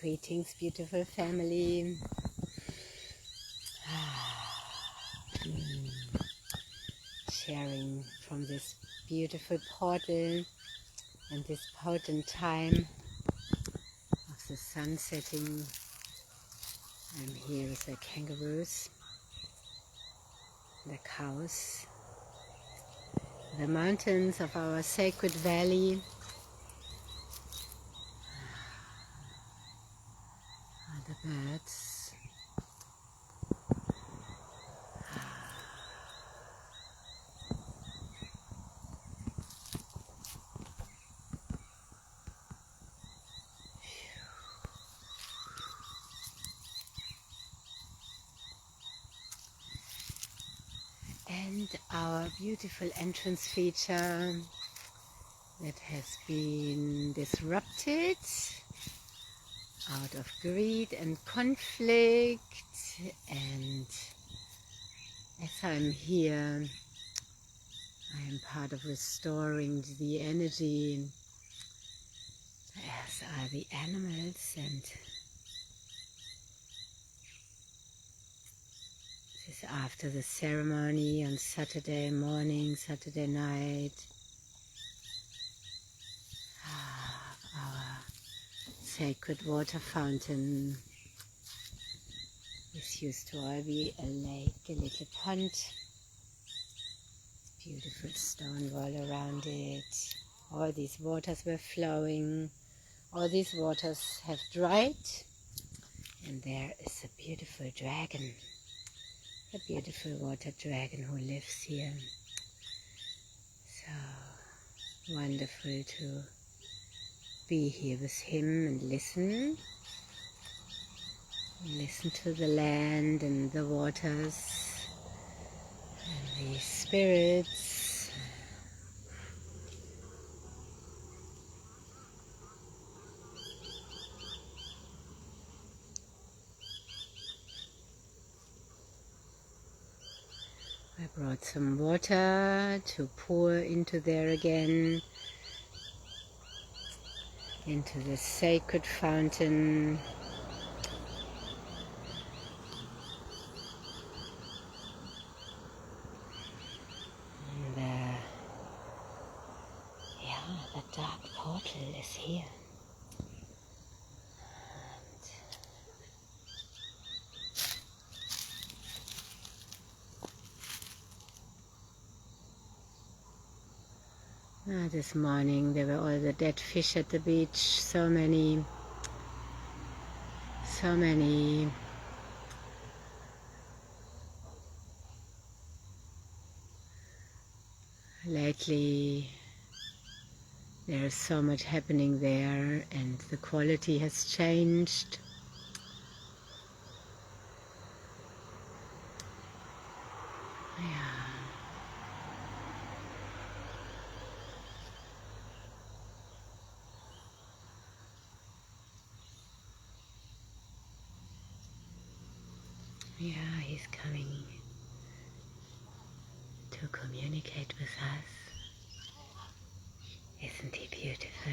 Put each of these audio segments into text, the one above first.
Greetings, beautiful family. Sharing from this beautiful portal and this potent time of the sun setting. I'm here with the kangaroos, the cows, the mountains of our sacred valley, the birds. And our beautiful entrance feature that has been disrupted out of greed and conflict. And as I'm here, I am part of restoring the energy, as are the animals. And this is after the ceremony on Saturday morning, Saturday night. Our sacred water fountain. This used to all be a lake, a little pond. Beautiful stone wall around it. All these waters were flowing. All these waters have dried. And there is a beautiful dragon. A beautiful water dragon who lives here. So wonderful to be here with him and listen. Listen to the land and the waters and the spirits. I brought some water to pour into there again, into the sacred fountain. The dark portal is here. This morning there were all the dead fish at the beach, so many. Lately there is so much happening there and the quality has changed. Yeah, he's coming to communicate with us. Isn't he beautiful?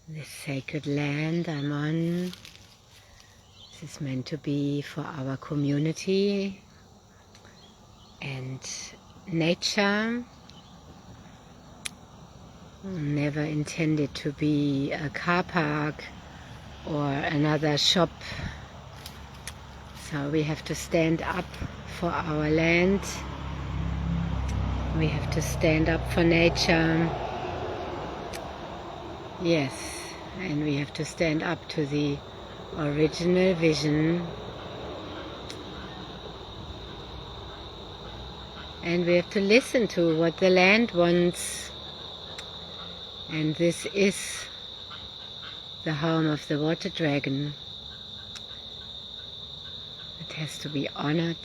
This sacred land I'm on, this is meant to be for our community and nature. Never intended to be a car park or another shop. So we have to stand up for our land. We have to stand up for nature. Yes, and we have to stand up to the original vision. And we have to listen to what the land wants. And this is the home of the water dragon. It has to be honored.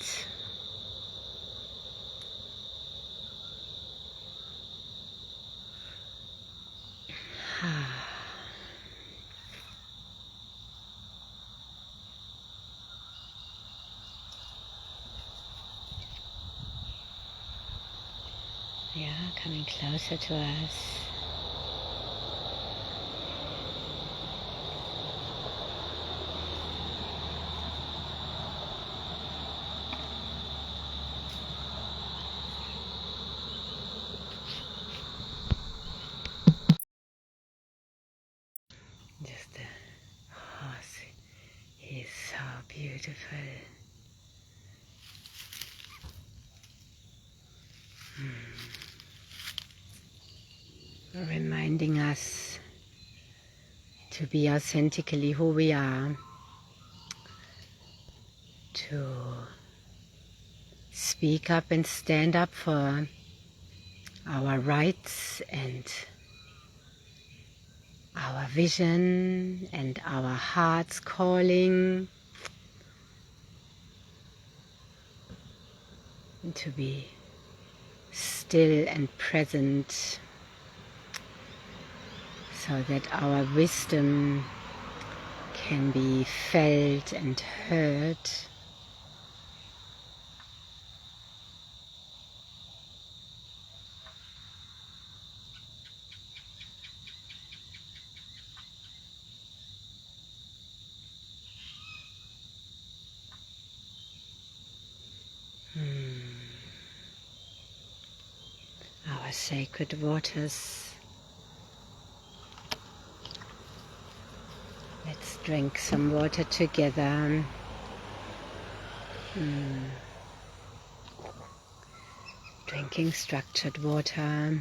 Yeah, coming closer to us. beautiful. Reminding us to be authentically who we are, to speak up and stand up for our rights and our vision and our heart's calling, and to be still and present so that our wisdom can be felt and heard. Our sacred waters. Let's drink some water together. Drinking structured water.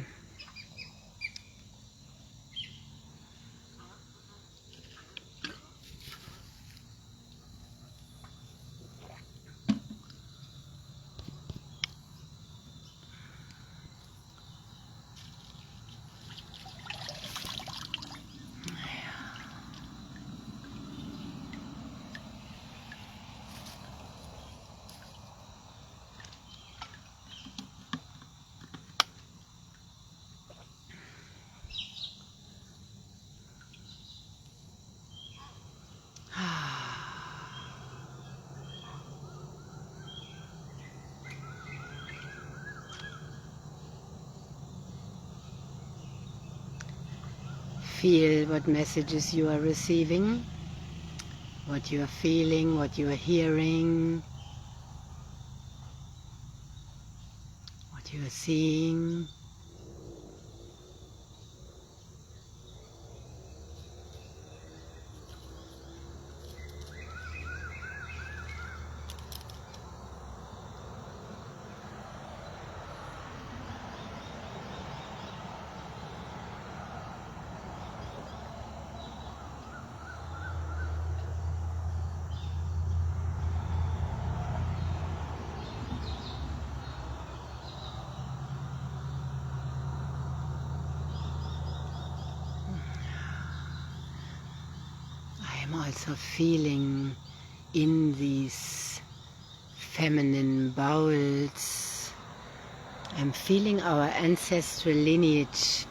Feel what messages you are receiving, what you are feeling, what you are hearing, what you are seeing. I'm also feeling in these feminine bowls, I'm feeling our ancestral lineage,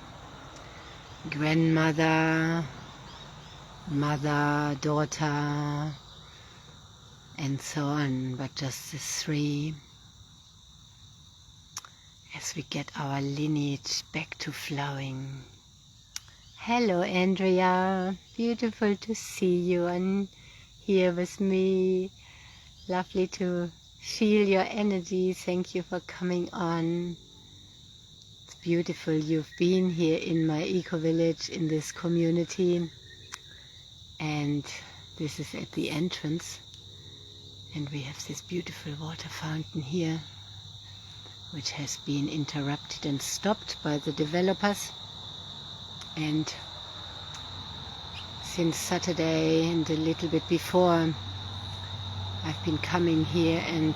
grandmother, mother, daughter, and so on, but just the three, as we get our lineage back to flowing. Hello Andrea, beautiful to see you and here with me. Lovely to feel your energy. Thank you for coming on. It's beautiful you've been here in my eco-village, in this community. And this is at the entrance. And we have this beautiful water fountain here, which has been interrupted and stopped by the developers. And since Saturday and a little bit before, I've been coming here and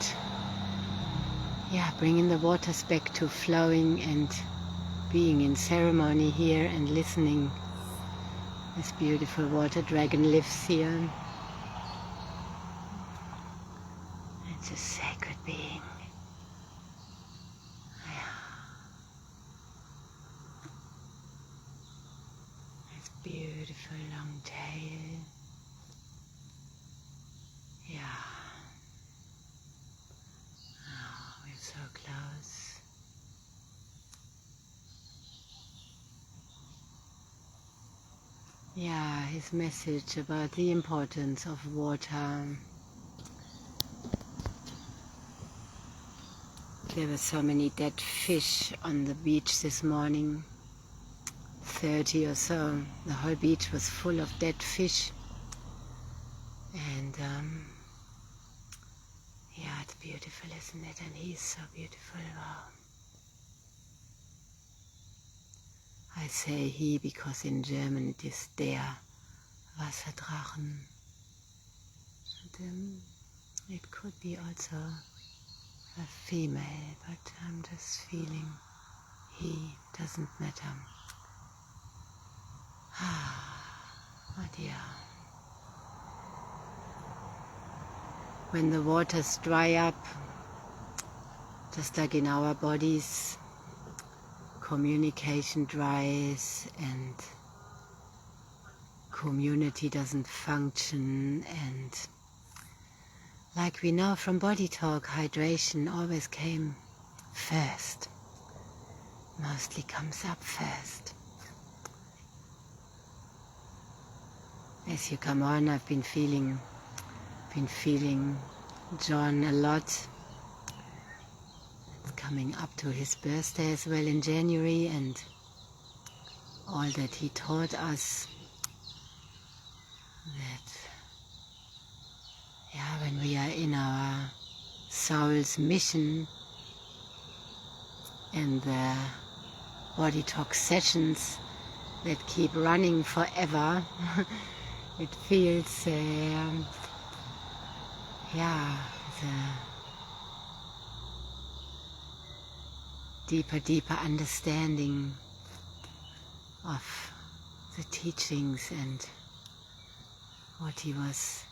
bringing the waters back to flowing and being in ceremony here and listening. This beautiful water dragon lives here. It's a sacred being. It's beautiful long tail. Oh, we're so close. His message about the importance of water. There were so many dead fish on the beach this morning, 30 or so. The whole beach was full of dead fish. And beautiful, isn't it? And he's so beautiful. Wow. I say he because in German it is der Wasserdrachen. And, it could be also a female, but I'm just feeling he doesn't matter. Oh dear. When the waters dry up, just like in our bodies, communication dries and community doesn't function, and like we know from body talk, hydration always came first, mostly comes up first. As you come on, I've been feeling John a lot. It's coming up to his birthday as well in January, and all that he taught us, that when we are in our soul's mission and the body talk sessions that keep running forever, it feels the deeper understanding of the teachings and what he was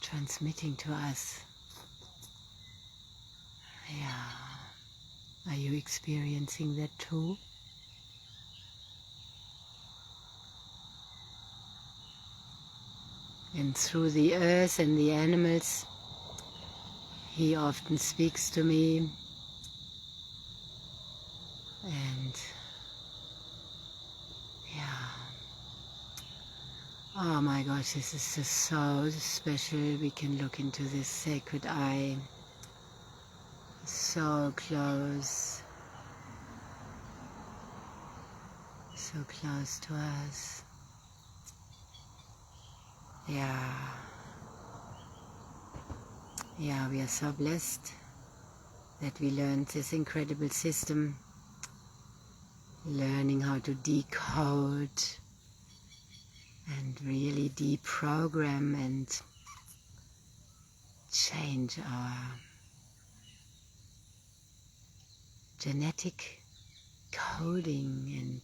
transmitting to us. Are you experiencing that too? And through the earth and the animals, he often speaks to me. And oh my gosh, this is just so special. We can look into this sacred eye, so close to us. We are so blessed that we learned this incredible system, learning how to decode and really deprogram and change our genetic coding, and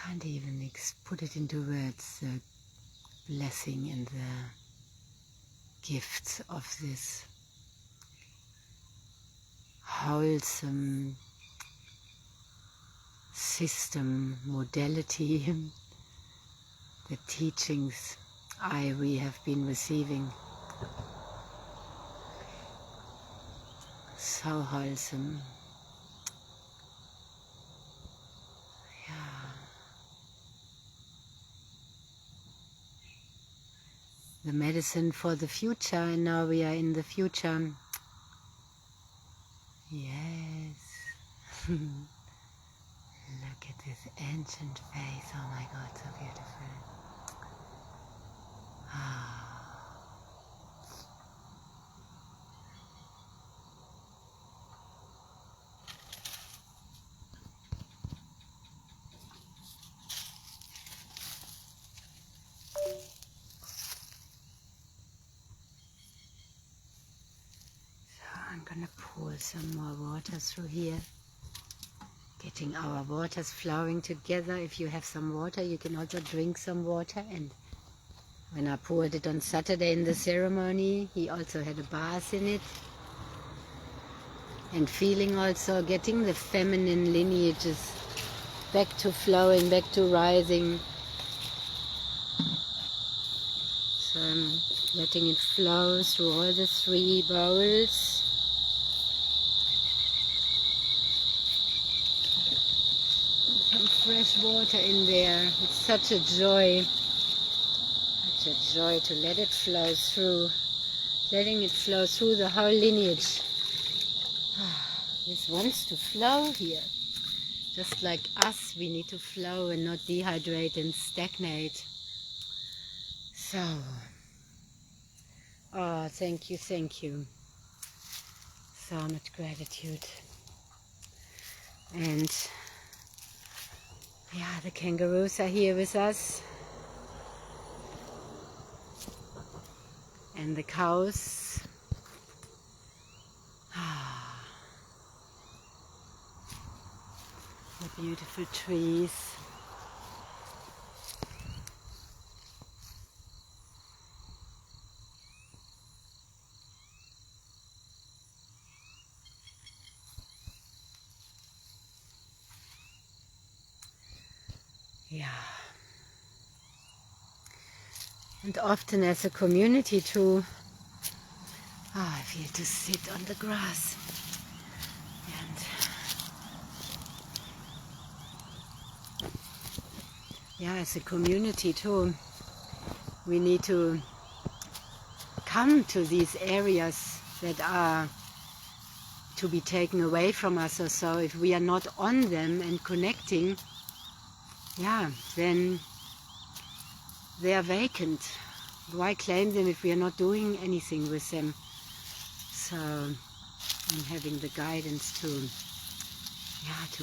can't even put it into words, the blessing and the gifts of this wholesome system, modality, the teachings we have been receiving. So wholesome. The medicine for the future, and now we are in the future. Yes. Look at this ancient face. Oh my God, so beautiful. I'm gonna pour some more water through here, getting our waters flowing together. If you have some water, you can also drink some water. And when I poured it on Saturday in the ceremony, he also had a bath in it. And feeling also, getting the feminine lineages back to flowing, back to rising. So I'm letting it flow through all the 3 bowls. Some fresh water in there. It's such a joy to let it flow through, letting it flow through the whole lineage. This wants to flow here. Just like us, we need to flow and not dehydrate and stagnate. So, oh, thank you, thank you. So much gratitude. And yeah, the kangaroos are here with us. And the cows. The beautiful trees. Yeah. And often as a community too, I feel to sit on the grass. And yeah, as a community too, we need to come to these areas that are to be taken away from us or so. If we are not on them and connecting, yeah, then they are vacant. Why claim them if we are not doing anything with them? So I'm having the guidance to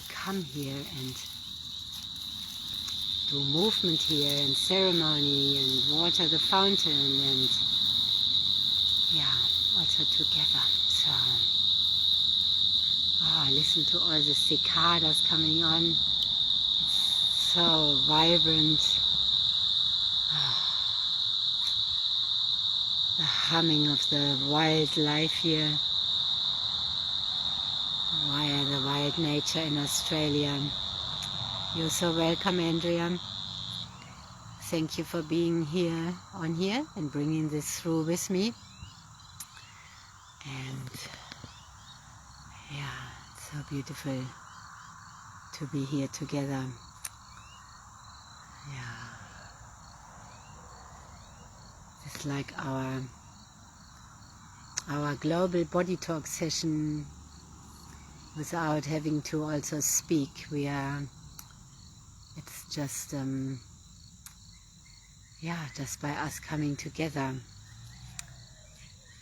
come here and do movement here and ceremony and water the fountain and also together. So listen to all the cicadas coming on. It's so vibrant. The humming of the wildlife here via the wild nature in Australia. You're so welcome, Andrea. Thank you for being here and bringing this through with me. And yeah, it's so beautiful to be here together. Yeah, it's like our global body talk session without having to also speak. It's just just by us coming together,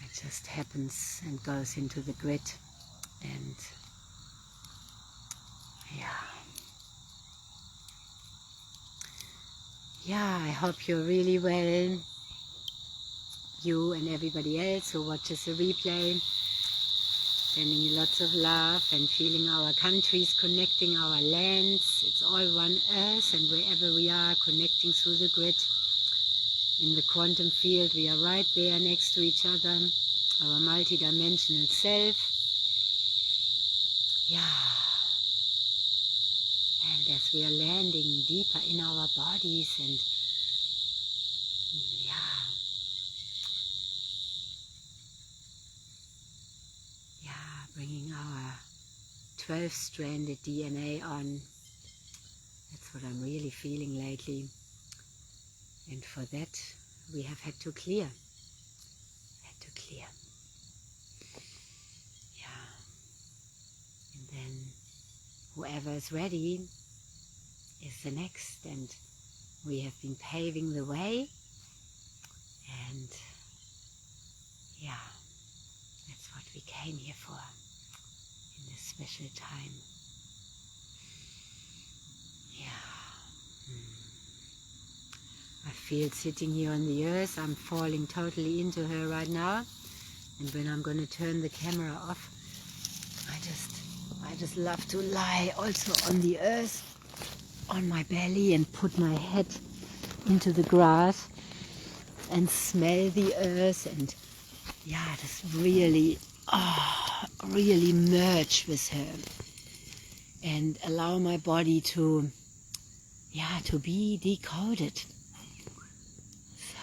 it just happens and goes into the grid. And I hope you're really well, you and everybody else who watches the replay. Sending you lots of love and feeling our countries, connecting our lands. It's all one earth, and wherever we are, connecting through the grid. In the quantum field, we are right there next to each other, our multidimensional self. And as we are landing deeper in our bodies and bringing our 12-stranded DNA on. That's what I'm really feeling lately. And for that, we have had to clear. And then whoever is ready is the next. And we have been paving the way. And that's what we came here for in this special time. I feel sitting here on the earth, I'm falling totally into her right now. And when I'm going to turn the camera off, I just love to lie also on the earth, on my belly, and put my head into the grass and smell the earth and just really merge with her and allow my body to be decoded. So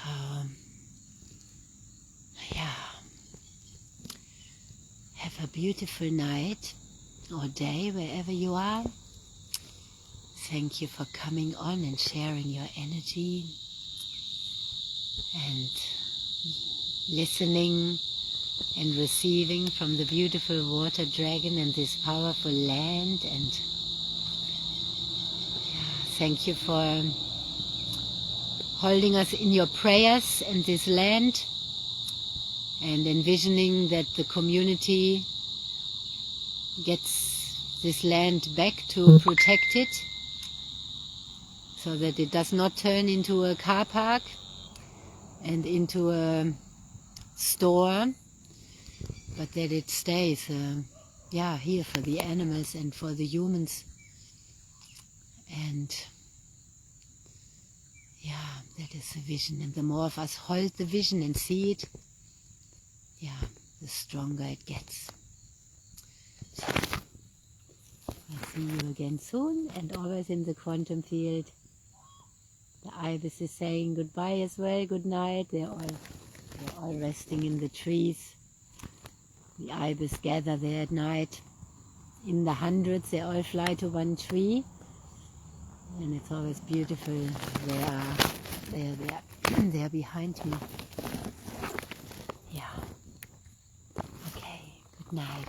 have a beautiful night or day wherever you are. Thank you for coming on and sharing your energy and listening and receiving from the beautiful water dragon and this powerful land. And thank you for holding us in your prayers and this land, and envisioning that the community gets this land back to protect it, so that it does not turn into a car park and into a store, but that it stays here for the animals and for the humans. And that is the vision. And the more of us hold the vision and see it, the stronger it gets. So, I'll see you again soon, and always in the quantum field. The ibis is saying goodbye as well, good night. They're all resting in the trees. The ibis gather there at night. In the hundreds, they all fly to one tree. And it's always beautiful. They're behind me. Yeah. Okay, good night.